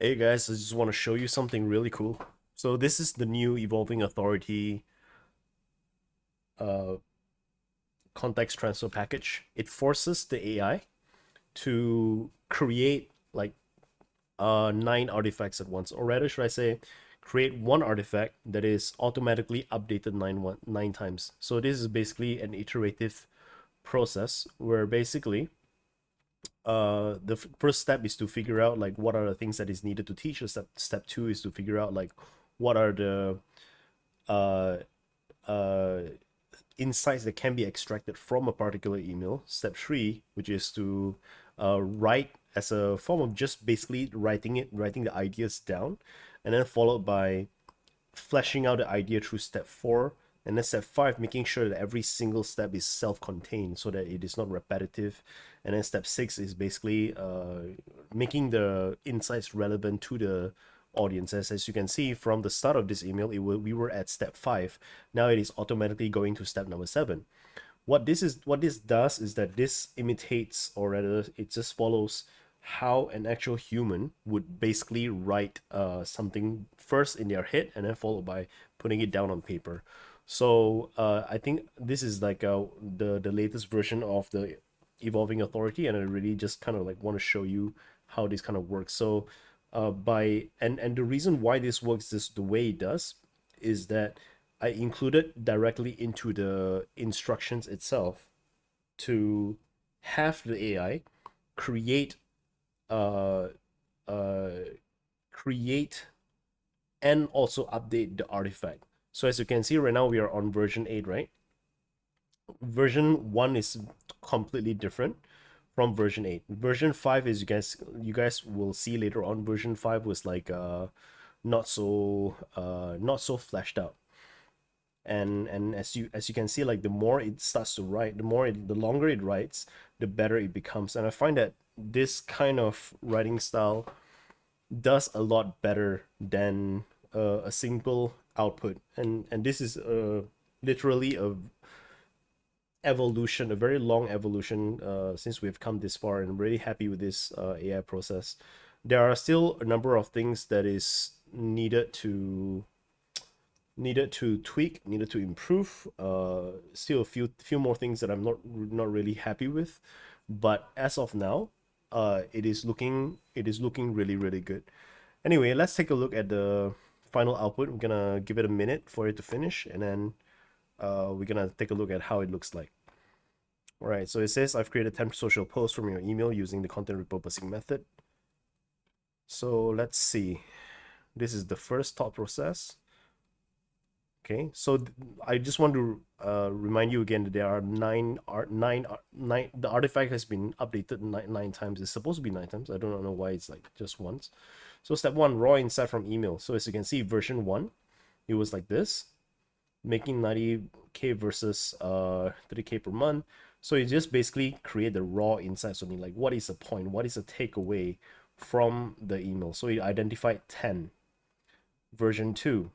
Hey guys, I just want to show you something really cool. So this is the new Evolving Authority uh, context transfer package. It forces the AI to create like 9 artifacts at once, or rather, should I say, create one artifact that is automatically updated nine times. So this is basically an iterative process where basically the first step is to figure out like what are the things that is needed to teach. Step two is to figure out like what are the uh, uh, insights that can be extracted from a particular email. Step three, which is to write as a form of just basically writing the ideas down, and then followed by fleshing out the idea through step four. And then step five, making sure that every single step is self-contained so that it is not repetitive. And then step six is basically making the insights relevant to the audiences. As you can see from the start of this email, we were at step five. Now it is automatically going to step number seven. What this does is that this imitates, or rather it just follows how an actual human would basically write something first in their head and then followed by putting it down on paper. So I think this is like the latest version of the evolving authority, and I really just kind of like want to show you how this kind of works. So by and the reason why this works this the way it does is that I included directly into the instructions itself to have the AI create uh uh create and also update the artifact. So as you can see right now we are on version 8, right? Version 1 is completely different from version 8. Version 5 is you guys will see later on, version 5 was like not so fleshed out. And as you can see, like the more it starts to write, the longer it writes, the better it becomes. And I find that this kind of writing style does a lot better than a simple output. And this is literally a very long evolution since we've come this far, and I'm really happy with this AI process. There are still a number of things that is needed to tweak, needed to improve. Still a few more things that I'm not really happy with, but as of now, it is looking really good. Anyway, let's take a look at the final output. We're gonna give it a minute for it to finish, and then we're gonna take a look at how it looks like. All right, so it says I've created 10 social posts from your email using the content repurposing method. So let's see. This is the first thought process. Okay, so I just want to remind you again that there are nine. The artifact has been updated nine times. It's supposed to be 9 times. I don't know why it's like just once. So step one, raw insight from email. So as you can see, version 1, it was like this, making 90K versus 30K per month. So you just basically create the raw insights. I mean, like, what is the point? What is the takeaway from the email? So it identified 10. Version 2,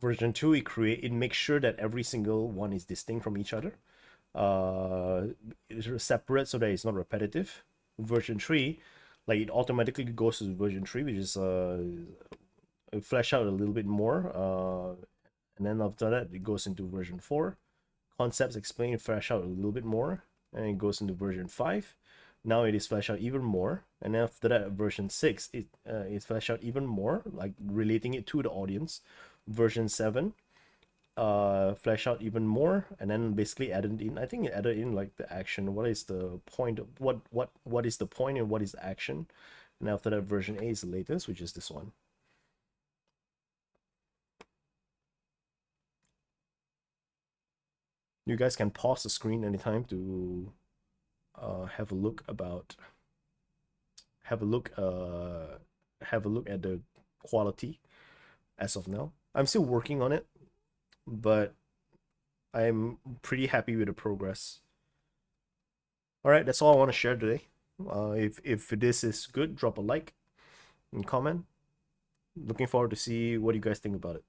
it makes sure that every single one is distinct from each other, it's separate so that it's not repetitive. Version 3, like, it automatically goes to version 3, which is flesh out a little bit more, and then after that it goes into version 4, concepts explain, flesh out a little bit more, and it goes into version 5. Now it is fleshed out even more, and after that version 6, it is fleshed out even more, like relating it to the audience. Version 7, flesh out even more, and then basically added in, I think it added in like the action. What is the point of what is the point and what is the action? And after that, version 8 is the latest, which is this one. You guys can pause the screen anytime to have a look about have a look have a look at the quality as of now. I'm still working on it, but I'm pretty happy with the progress. All right, that's all I want to share today. If this is good, drop a like and comment. Looking forward to see what you guys think about it.